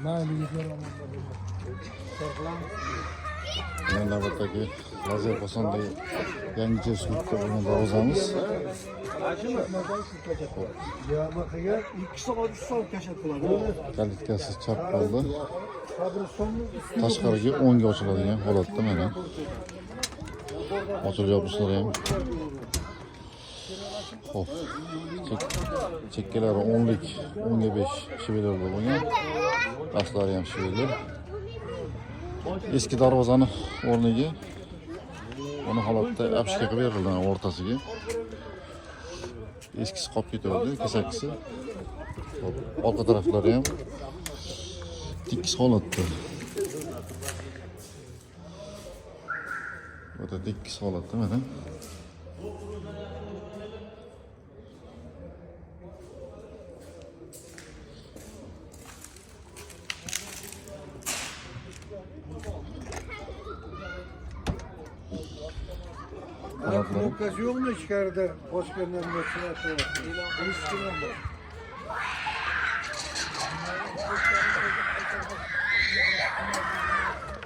Mana navbatdagi Lazer Qosonda yangicha uslubda bo'lgan darvozamiz. Diyarbakır'a 2 saat 3 saat yaşattılar. Kalitkasi chap qoldi. Tashqariga 10 ga ochiladigan holatda mana. Ochilib yopishlar ham. Xo'p. Chekkalari 10lik, 10 ga 5 shiveler bo'lgan. Astlari ham shiveler. Eski darvozani o'rniga uni holatda apishka qilib berildi o'rtasiga. Eskisi qolib ketdi, kesakisi. Orqa taraflari ham tekis holatda. O'ta tekis holatda mana. Kazıyor mu içeride? Hoş geldin.